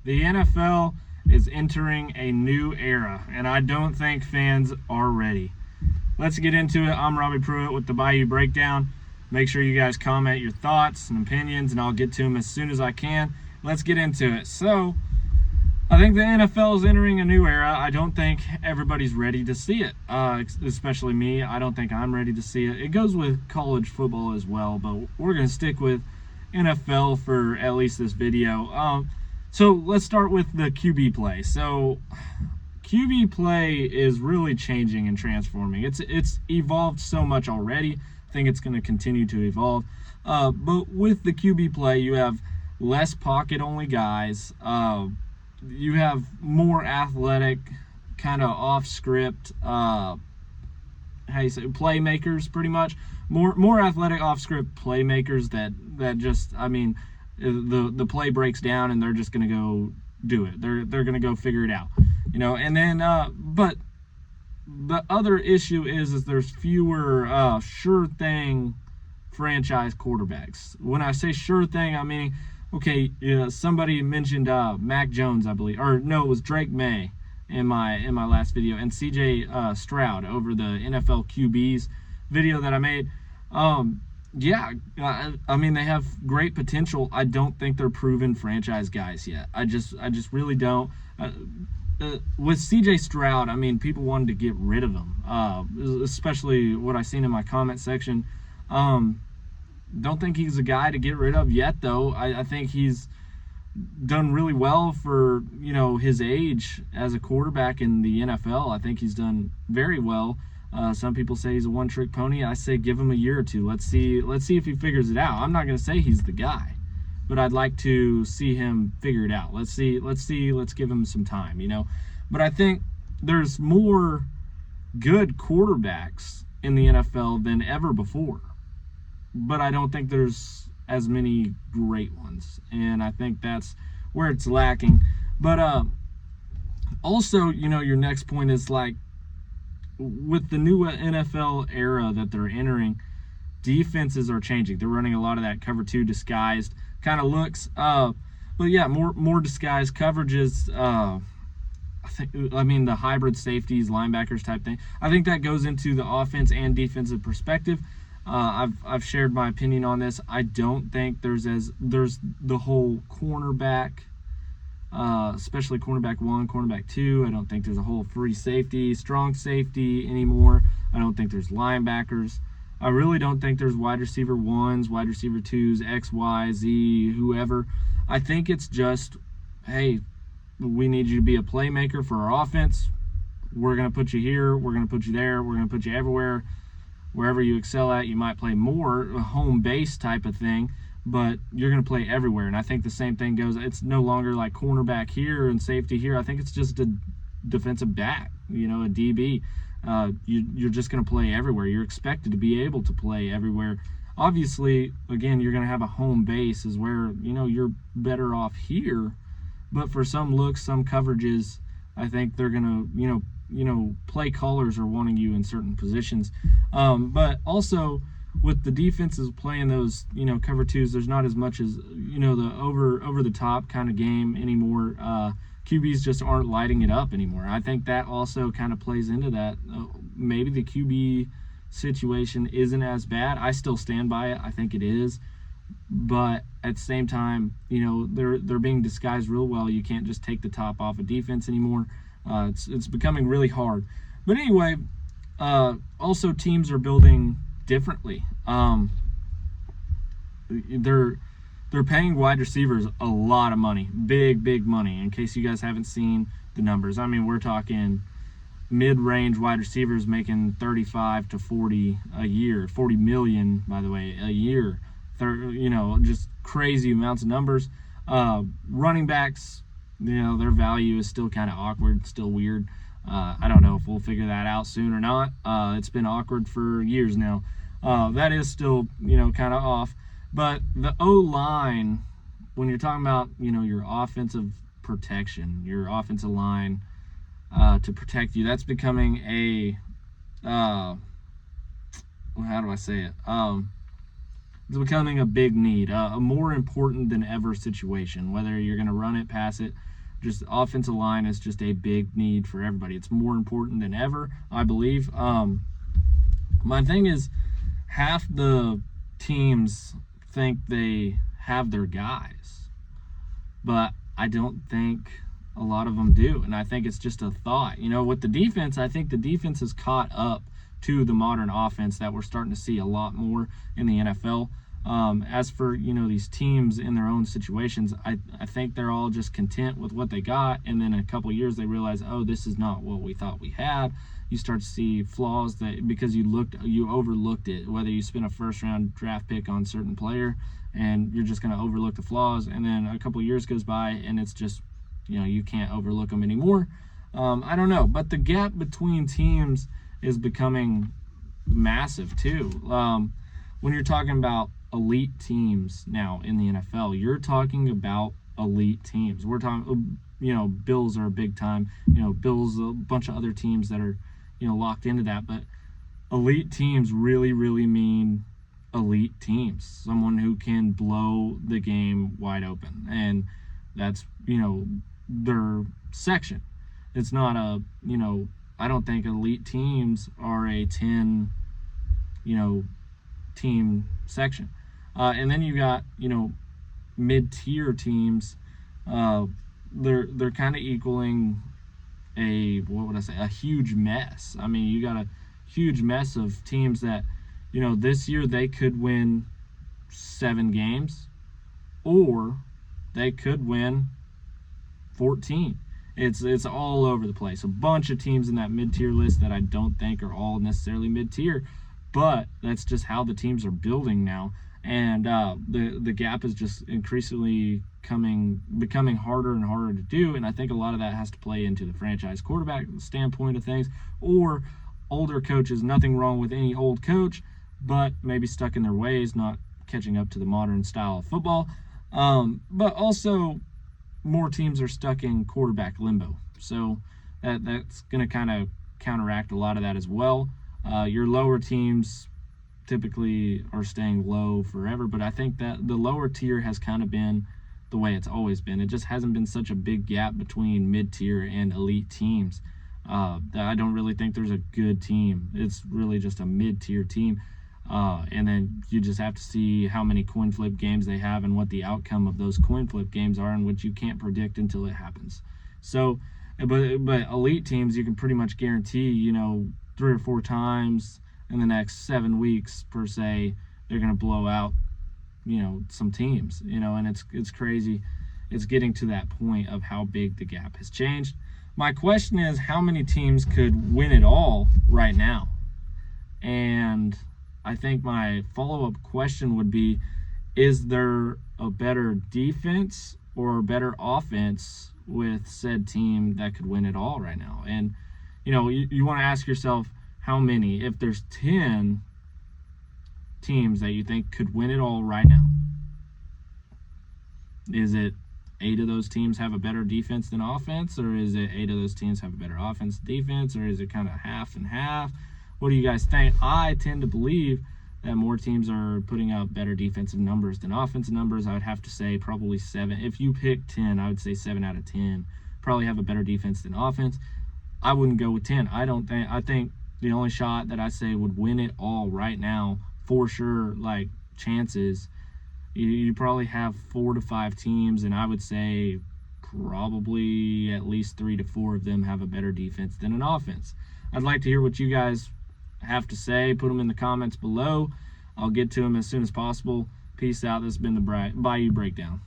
The NFL is entering a new era, and I don't think fans are ready. Let's get into it. I'm Robbie Pruitt with the Bayou Breakdown. Make sure you guys comment your thoughts and opinions, and I'll get to them as soon as I can. Let's get into it. So, I think the NFL is entering a new era. I don't think everybody's ready to see it, especially me. I don't think I'm ready to see it. It goes with college football as well, but we're going to stick with NFL for at least this video. So let's start with the QB play. So QB play is really changing and transforming. It's evolved so much already. I think it's going to continue to evolve. But with the QB play, you have less pocket-only guys. You have more athletic, kind of off-script, playmakers, pretty much. More athletic off-script playmakers that just, I mean, the play breaks down and they're just going to go do it. They're going to go figure it out, you know. And then, but the other issue is there's fewer sure thing franchise quarterbacks. When I say sure thing, I mean, okay, somebody mentioned Mac Jones, I believe, or no, it was Drake May in my last video, and CJ Stroud over the NFL QBs video that I made. Yeah, I mean, they have great potential. I don't think they're proven franchise guys yet. I just really don't. With CJ Stroud, I mean, people wanted to get rid of him, especially what I seen in my comment section. Don't think he's a guy to get rid of yet, though. I think he's done really well for, his age as a quarterback in the NFL. I think he's done very well. Some people say he's a one-trick pony. I say give him a year or two. Let's see if he figures it out. I'm not going to say he's the guy, but I'd like to see him figure it out. Let's give him some time, But I think there's more good quarterbacks in the NFL than ever before. But I don't think there's as many great ones, and I think that's where it's lacking. But also, your next point is, like, with the new NFL era that they're entering, defenses are changing. They're running a lot of that cover two disguised kind of looks. But yeah, more disguised coverages. I mean, the hybrid safeties, linebackers type thing. I think that goes into the offense and defensive perspective. I've shared my opinion on this. I don't think there's the whole cornerback, especially cornerback 1, cornerback 2. I don't think there's a whole free safety, strong safety anymore. I don't think there's linebackers. I really don't think there's wide receiver 1s, wide receiver 2s, X, Y, Z, whoever. I think it's just, hey, we need you to be a playmaker for our offense. We're going to put you here. We're going to put you there. We're going to put you everywhere. Wherever you excel at, you might play more, a home base type of thing, but you're going to play everywhere. And I think the same thing goes. It's no longer like cornerback here and safety here. I think it's just a defensive back, a DB. You're just going to play everywhere. You're expected to be able to play everywhere. Obviously, again, you're going to have a home base is where, you're better off here. But for some looks, some coverages, I think they're going to, play callers are wanting you in certain positions. But also with the defenses playing those, cover twos, there's not as much as, the over the top kind of game anymore. QBs just aren't lighting it up anymore. I think that also kind of plays into that. Maybe the QB situation isn't as bad. I still stand by it. I think it is. But at the same time, they're being disguised real well. You can't just take the top off of defense anymore. It's becoming really hard. But anyway, also teams are building differently. They're paying wide receivers a lot of money, big money. In case you guys haven't seen the numbers, I mean, we're talking mid-range wide receivers making 35 to 40 a year, 40 million, by the way, a year. Just crazy amounts of numbers. Running backs, their value is still kind of awkward, still weird. I don't know if we'll figure that out soon or not. It's been awkward for years now. That is still, kind of off. But the O-line, when you're talking about, your offensive protection, your offensive line to protect you, that's becoming a, how do I say it? It's becoming a big need, a more important than ever situation, whether you're going to run it, pass it, Just offensive line is just a big need for everybody. It's more important than ever, I believe. My thing is, half the teams think they have their guys, but I don't think a lot of them do, and I think it's just a thought. With the defense, I think the defense has caught up to the modern offense that we're starting to see a lot more in the NFL. As for these teams in their own situations, I think they're all just content with what they got, and then in a couple of years they realize, oh, this is not what we thought we had. You start to see flaws because you overlooked it, whether you spent a first round draft pick on a certain player and you're just going to overlook the flaws, and then a couple of years goes by and it's just you can't overlook them anymore. I don't know, but the gap between teams is becoming massive too. When you're talking about elite teams now in the NFL, you're talking about elite teams. We're talking, Bills are a big time, Bills, a bunch of other teams that are, locked into that, but elite teams really, really mean elite teams, someone who can blow the game wide open, and that's, their section. It's not I don't think elite teams are a 10, team section. And then you got, mid-tier teams. They're kind of equaling a huge mess. I mean, you got a huge mess of teams that, this year they could win 7 games, or they could win 14. It's all over the place. A bunch of teams in that mid-tier list that I don't think are all necessarily mid-tier, but that's just how the teams are building now. And the gap is just increasingly becoming harder and harder to do, and I think a lot of that has to play into the franchise quarterback standpoint of things, or older coaches. Nothing wrong with any old coach, but maybe stuck in their ways, not catching up to the modern style of football. But also, more teams are stuck in quarterback limbo, so that's going to kind of counteract a lot of that as well. Your lower teams typically are staying low forever, but I think that the lower tier has kind of been the way it's always been. It just hasn't been such a big gap between mid-tier and elite teams. That I don't really think there's a good team. It's really just a mid-tier team. And then you just have to see how many coin flip games they have and what the outcome of those coin flip games are, in which you can't predict until it happens. So, but elite teams, you can pretty much guarantee, 3 or 4 times in the next 7 weeks per se, they're going to blow out, some teams, and it's crazy. It's getting to that point of how big the gap has changed. My question is, how many teams could win it all right now? And I think my follow-up question would be, is there a better defense or a better offense with said team that could win it all right now? And, you want to ask yourself, how many? If there's 10 teams that you think could win it all right now, is it 8 of those teams have a better defense than offense, or is it 8 of those teams have a better offense defense, or is it kind of half and half? What do you guys think? I tend to believe that more teams are putting up better defensive numbers than offensive numbers. I would have to say probably 7. If you pick 10, I would say 7 out of 10 probably have a better defense than offense. I wouldn't go with 10. I think the only shot that I say would win it all right now, for sure, like chances, you probably have 4 to 5 teams, and I would say probably at least 3 to 4 of them have a better defense than an offense. I'd like to hear what you guys have to say. Put them in the comments below. I'll get to them as soon as possible. Peace out. This has been the Bayou Breakdown.